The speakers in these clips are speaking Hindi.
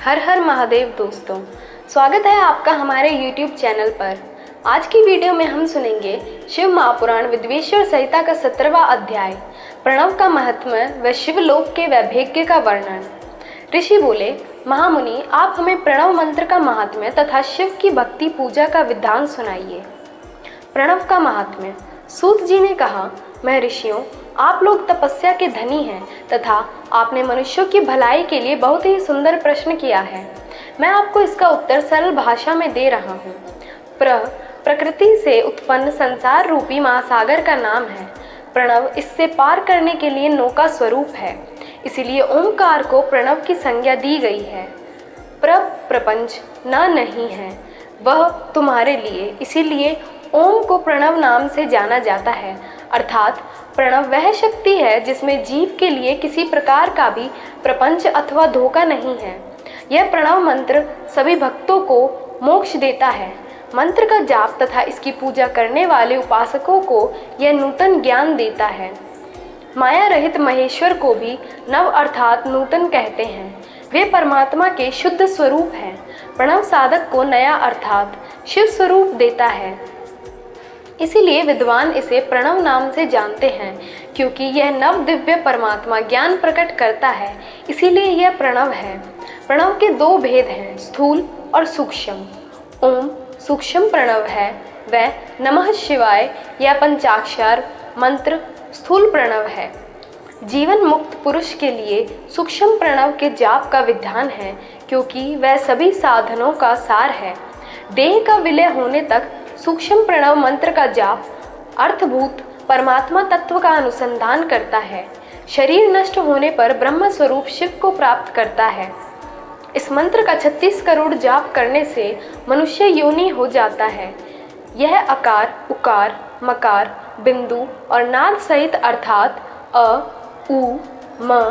हर हर महादेव दोस्तों, स्वागत है आपका हमारे YouTube चैनल पर। आज की वीडियो में हम सुनेंगे शिव महापुराण विद्वेश्वर संहिता का 17वां अध्याय प्रणव का महात्म्य व शिवलोक के वैभेग्य का वर्णन। ऋषि बोले, महामुनि, आप हमें प्रणव मंत्र का महात्म्य तथा शिव की भक्ति पूजा का विधान सुनाइए। प्रणव का महात्म्य। सूत जी ने कहा, मैं ऋषियों, आप लोग तपस्या के धनी हैं तथा आपने मनुष्यों की भलाई के लिए बहुत ही सुंदर प्रश्न किया है। मैं आपको इसका उत्तर सरल भाषा में दे रहा हूँ। प्रकृति से उत्पन्न संसार रूपी महासागर का नाम है। प्रणव इससे पार करने के लिए नौका स्वरूप है, इसीलिए ओंकार को प्रणव की संज्ञा दी गई है। प्रपंच न नहीं है, वह तुम्हारे लिए, इसीलिए ओम को प्रणव नाम से जाना जाता है। अर्थात प्रणव वह शक्ति है जिसमें जीव के लिए किसी प्रकार का भी प्रपंच अथवा धोखा नहीं है। यह प्रणव मंत्र सभी भक्तों को मोक्ष देता है। मंत्र का जाप तथा इसकी पूजा करने वाले उपासकों को यह नूतन ज्ञान देता है। माया रहित महेश्वर को भी नव अर्थात नूतन कहते हैं। वे परमात्मा के शुद्ध स्वरूप हैं। प्रणव साधक को नया अर्थात शिव स्वरूप देता है, इसीलिए विद्वान इसे प्रणव नाम से जानते हैं, क्योंकि यह नव दिव्य परमात्मा ज्ञान प्रकट करता है, इसीलिए यह प्रणव है। प्रणव के दो भेद हैं, स्थूल और सूक्ष्म। ओम सूक्ष्म प्रणव है, वह नमः शिवाय या पंचाक्षर मंत्र स्थूल प्रणव है। जीवन मुक्त पुरुष के लिए सूक्ष्म प्रणव के जाप का विधान है, क्योंकि वह सभी साधनों का सार है। देह का विलय होने तक सूक्ष्म प्रणव मंत्र का जाप अर्थभूत परमात्मा तत्व का अनुसंधान करता है। शरीर नष्ट होने पर ब्रह्म स्वरूप शिव को प्राप्त करता है। इस मंत्र का 36 करोड़ जाप करने से मनुष्य योनि हो जाता है। यह अकार, उकार, मकार, बिंदु और नाद सहित अर्थात अ, उ, म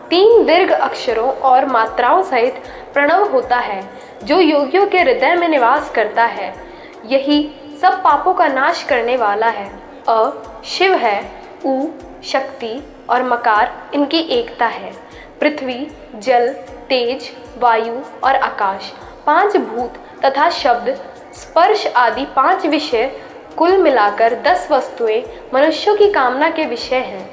3 दीर्घ अक्षरों और मात्राओं सहित प्रणव होता है, जो योगियों के हृदय में निवास करता है। यही सब पापों का नाश करने वाला है। अ शिव है, उ शक्ति और मकार इनकी एकता है। पृथ्वी, जल, तेज, वायु और आकाश 5 भूत तथा शब्द, स्पर्श आदि 5 विषय, कुल मिलाकर 10 वस्तुएं मनुष्यों की कामना के विषय हैं।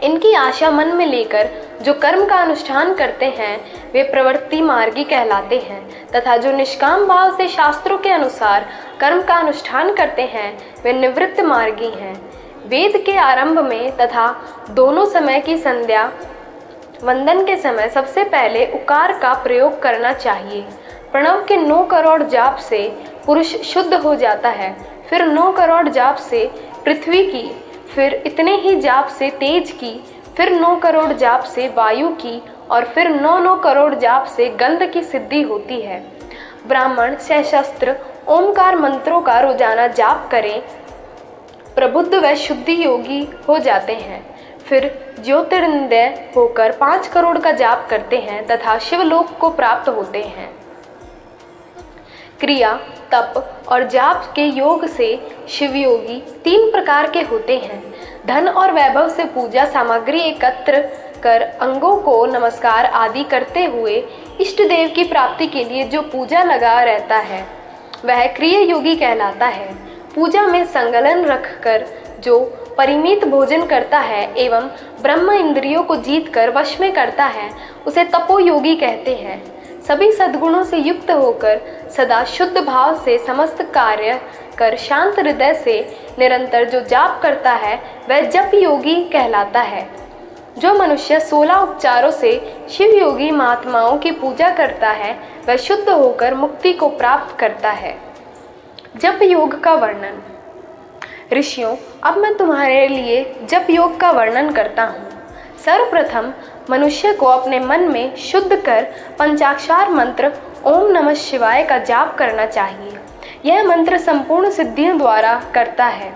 इनकी आशा मन में लेकर जो कर्म का अनुष्ठान करते हैं वे प्रवृत्ति मार्गी कहलाते हैं, तथा जो निष्काम भाव से शास्त्रों के अनुसार कर्म का अनुष्ठान करते हैं वे निवृत्त मार्गी हैं। वेद के आरंभ में तथा दोनों समय की संध्या वंदन के समय सबसे पहले उकार का प्रयोग करना चाहिए। प्रणव के 9 करोड़ जाप से पुरुष शुद्ध हो जाता है, फिर 9 करोड़ जाप से पृथ्वी की, फिर इतने ही जाप से तेज की, फिर 9 करोड़ जाप से वायु की और फिर 9 करोड़ जाप से गंध की सिद्धि होती है। ब्राह्मण सशस्त्र ओमकार मंत्रों का रोजाना जाप करें, प्रबुद्ध व शुद्धि योगी हो जाते हैं। फिर ज्योतिर्नदय होकर 5 करोड़ का जाप करते हैं तथा शिवलोक को प्राप्त होते हैं। क्रिया, तप और जाप के योग से शिवयोगी 3 प्रकार के होते हैं। धन और वैभव से पूजा सामग्री एकत्र कर अंगों को नमस्कार आदि करते हुए इष्ट देव की प्राप्ति के लिए जो पूजा लगा रहता है वह क्रिया योगी कहलाता है। पूजा में संकलन रखकर जो परिमित भोजन करता है एवं ब्रह्म इंद्रियों को जीत कर वश में करता है उसे तपोयोगी कहते हैं। सभी सद्गुणों से युक्त होकर सदा शुद्ध भाव से समस्त कार्य कर शांत हृदय से निरंतर जो जाप करता है वह जप योगी कहलाता है। जो मनुष्य 16 उपचारों से शिव योगी महात्माओं की पूजा करता है वह शुद्ध होकर मुक्ति को प्राप्त करता है। जप योग का वर्णन। ऋषियों, अब मैं तुम्हारे लिए जप योग का वर्णन करता हूँ। सर्वप्रथम मनुष्य को अपने मन में शुद्ध कर पंचाक्षर मंत्र ओम नमः शिवाय का जाप करना चाहिए। यह मंत्र संपूर्ण सिद्धियों द्वारा करता है।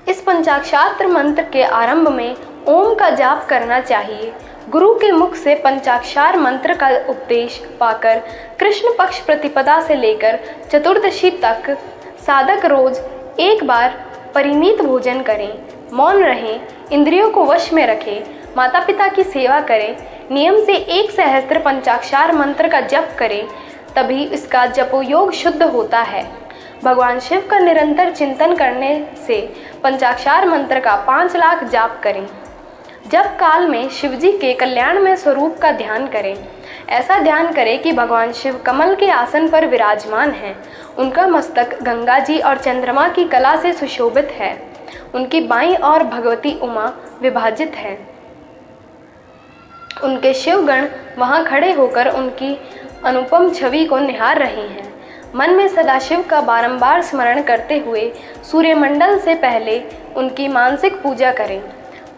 इस पंचाक्षर मंत्र के आरंभ में ओम का जाप करना चाहिए। गुरु के मुख से पंचाक्षर मंत्र का उपदेश पाकर कृष्ण पक्ष प्रतिपदा से लेकर चतुर्दशी तक साधक रोज एक बार परिमित भोजन करें, मौन रहें, इंद्रियों को वश में रखें, माता पिता की सेवा करें, नियम से 1 सहस्त्र पंचाक्षर मंत्र का जप करें, तभी इसका जपोयोग शुद्ध होता है। भगवान शिव का निरंतर चिंतन करने से पंचाक्षर मंत्र का 5 लाख जाप करें। जप काल में शिवजी के कल्याणमय स्वरूप का ध्यान करें। ऐसा ध्यान करें कि भगवान शिव कमल के आसन पर विराजमान हैं। उनका मस्तक गंगा जी और चंद्रमा की कला से सुशोभित है। उनकी बाईं ओर भगवती उमा विभाजित है। उनके शिवगण वहां खड़े होकर उनकी अनुपम छवि को निहार रहे हैं। मन में सदाशिव का बारंबार स्मरण करते हुए सूर्यमंडल से पहले उनकी मानसिक पूजा करें।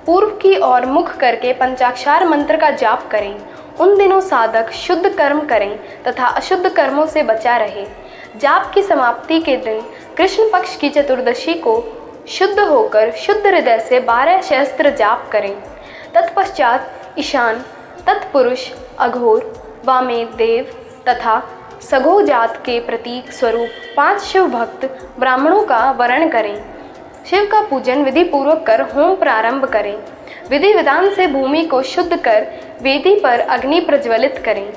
पूर्व की ओर मुख करके पंचाक्षर मंत्र का जाप करें। उन दिनों साधक शुद्ध कर्म करें तथा अशुद्ध कर्मों से बचा रहे। जाप की समाप्ति के दिन कृष्ण पक्ष की चतुर्दशी को शुद्ध होकर शुद्ध हृदय से 12 सहस्त्र जाप करें। तत्पश्चात ईशान, तत्पुरुष, अघोर, वामेद देव तथा सघो जात के प्रतीक स्वरूप 5 शिव भक्त ब्राह्मणों का वरण करें। शिव का पूजन विधि पूर्वक कर होम प्रारंभ करें। विधि विधान से भूमि को शुद्ध कर वेदी पर अग्नि प्रज्वलित करें।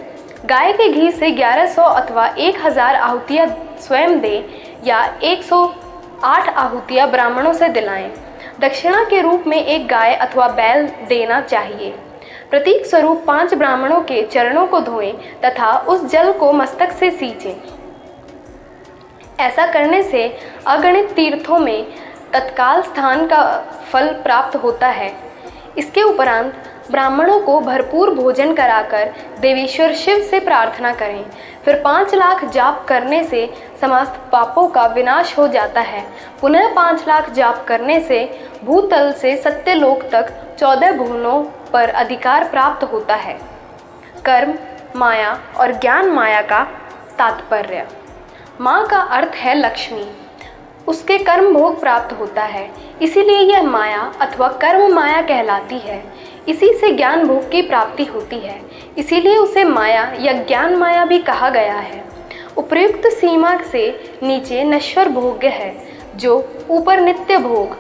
गाय के घी से 1100 अथवा 1000 आहुतियाँ स्वयं दें या 108 आहुतियाँ ब्राह्मणों से दिलाएं। दक्षिणा के रूप में 1 गाय अथवा बैल देना चाहिए। प्रतीक स्वरूप 5 ब्राह्मणों के चरणों को धोएं तथा उस जल को मस्तक से सींचें। ऐसा करने से अगणित तीर्थों में तत्काल स्थान का फल प्राप्त होता है। इसके उपरांत ब्राह्मणों को भरपूर भोजन कराकर देवेश्वर शिव से प्रार्थना करें। फिर 5 लाख जाप करने से समस्त पापों का विनाश हो जाता है। पुनः 5 लाख जाप करने से भूतल से सत्यलोक तक 14 भुवनों पर अधिकार प्राप्त होता है। कर्म माया और ज्ञान माया का तात्पर्य। माँ का अर्थ है लक्ष्मी। उसके कर्म भोग प्राप्त होता है, इसीलिए यह माया अथवा कर्म माया कहलाती है। इसी से ज्ञान भोग की प्राप्ति होती है, इसीलिए उसे माया या ज्ञान माया भी कहा गया है। उपर्युक्त सीमा से नीचे नश्वर भोग्य है, जो ऊपर नित्य भोग।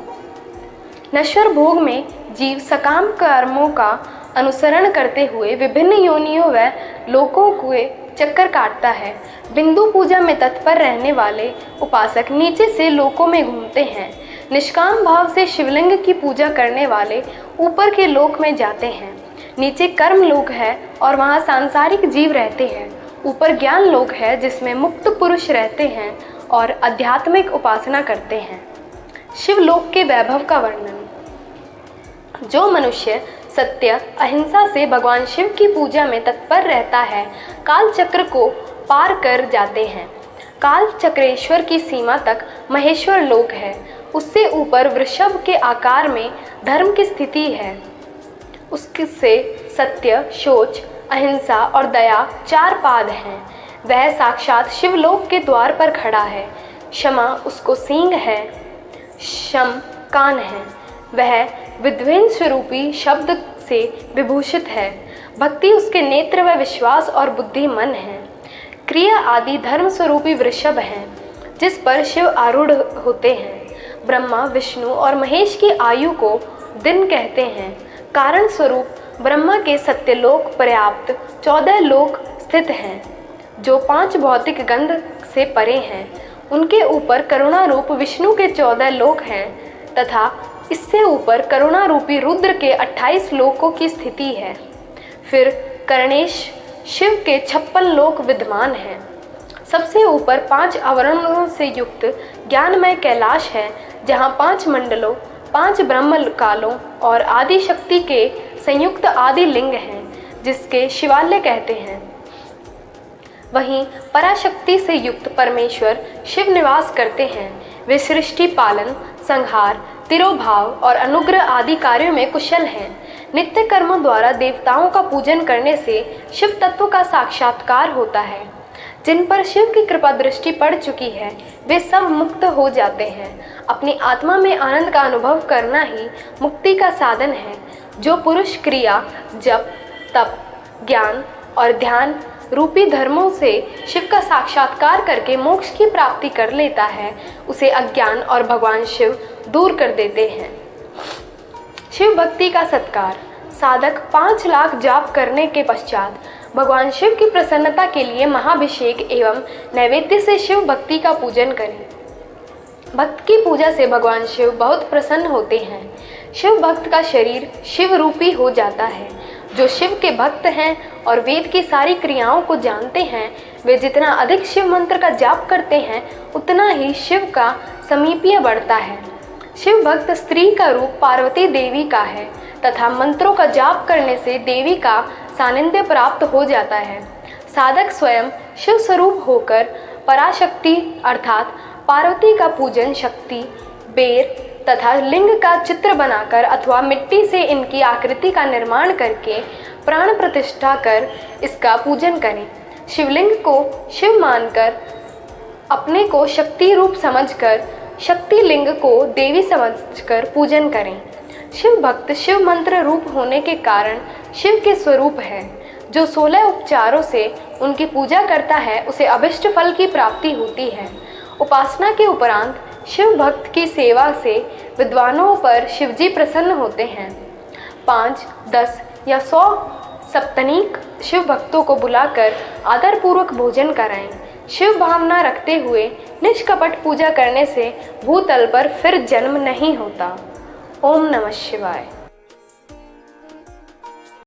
नश्वर भोग में जीव सकाम कर्मों का अनुसरण करते हुए विभिन्न योनियों व लोकों के चक्कर काटता है। बिंदु पूजा में तत्पर रहने वाले उपासक नीचे से लोकों में घूमते हैं। निष्काम भाव से शिवलिंग की पूजा करने वाले ऊपर के लोक में जाते हैं। नीचे कर्म लोक है और वहाँ सांसारिक जीव रहते हैं। ऊपर ज्ञान लोक है जिसमें मुक्त पुरुष रहते हैं और आध्यात्मिक उपासना करते हैं। शिवलोक के वैभव का वर्णन। जो मनुष्य सत्य अहिंसा से भगवान शिव की पूजा में तत्पर रहता है, काल चक्र को पार कर जाते हैं। काल चक्रेश्वर की सीमा तक महेश्वर लोक है। उससे ऊपर वृषभ के आकार में धर्म की स्थिति है। उससे सत्य, शौच, अहिंसा और दया 4 पाद हैं। वह साक्षात शिवलोक के द्वार पर खड़ा है। क्षमा उसको सींग है, शम कान है। वह विद्वेन स्वरूपी शब्द से विभूषित है। भक्ति उसके नेत्र व विश्वास और बुद्धि मन है। क्रिया आदि धर्म स्वरूपी वृषभ हैं, जिस पर शिव आरूढ़ होते हैं। ब्रह्मा, विष्णु और महेश की आयु को दिन कहते हैं। कारण स्वरूप ब्रह्मा के सत्यलोक पर्याप्त 14 लोक स्थित हैं, जो 5 भौतिक गंध से परे हैं। उनके ऊपर करुणा रूप विष्णु के 14 लोक हैं तथा इससे ऊपर करुणा रूपी रुद्र के 28 लोकों की स्थिति है। फिर कर्णेश शिव के 56 लोक विद्यमान हैं। सबसे ऊपर 5 आवरणों से युक्त ज्ञानमय कैलाश है, जहाँ 5 मंडलों, 5 ब्रह्म कालों और आदि शक्ति के संयुक्त आदि लिंग हैं, जिसके शिवालय कहते हैं। वहीं पराशक्ति से युक्त परमेश्वर शिव निवास करते हैं। वे सृष्टि पालन, संहार, तिरोभाव और अनुग्रह आदि कार्यों में कुशल हैं। नित्य कर्मों द्वारा देवताओं का पूजन करने से शिव तत्व का साक्षात्कार होता है। जिन पर शिव की कृपा दृष्टि पड़ चुकी है, वे सब मुक्त हो जाते हैं। अपनी आत्मा में आनंद का अनुभव करना ही मुक्ति का साधन है। जो पुरुष क्रिया, जप, तप, ज्ञान और ध्यान रूपी धर्मों से शिव का साक्षात्कार करके मोक्ष की प्राप्ति कर लेता है, उसे अज्ञान और भगवान शिव दूर कर देते हैं। शिव भक्ति का सत्कार। साधक 5 लाख जाप करने के पश्चात भगवान शिव की प्रसन्नता के लिए महाभिषेक एवं नैवेद्य से शिव भक्ति का पूजन करें। भक्त की पूजा से भगवान शिव बहुत प्रसन्न होते हैं। शिव भक्त का शरीर शिव रूपी हो जाता है। जो शिव के भक्त हैं और वेद की सारी क्रियाओं को जानते हैं, वे जितना अधिक शिव मंत्र का जाप करते हैं उतना ही शिव का समीप्य बढ़ता है। शिव भक्त स्त्री का रूप पार्वती देवी का है तथा मंत्रों का जाप करने से देवी का सानिध्य प्राप्त हो जाता है। साधक स्वयं शिव स्वरूप होकर पराशक्ति अर्थात पार्वती का पूजन शक्ति, बेर तथा लिंग का चित्र बनाकर अथवा मिट्टी से इनकी आकृति का निर्माण करके प्राण प्रतिष्ठा कर इसका पूजन करें। शिवलिंग को शिव मानकर अपने को शक्ति रूप समझकर शक्ति लिंग को देवी समझकर पूजन करें। शिव भक्त शिव मंत्र रूप होने के कारण शिव के स्वरूप है। जो 16 उपचारों से उनकी पूजा करता है उसे अभिष्ट फल की प्राप्ति होती है। उपासना के उपरांत शिव भक्त की सेवा से विद्वानों पर शिवजी प्रसन्न होते हैं। 5, 10 या 100 सप्तनीक शिव भक्तों को बुलाकर आदरपूर्वक भोजन कराएं। शिव भावना रखते हुए निष्कपट पूजा करने से भूतल पर फिर जन्म नहीं होता। ओम नमः शिवाय।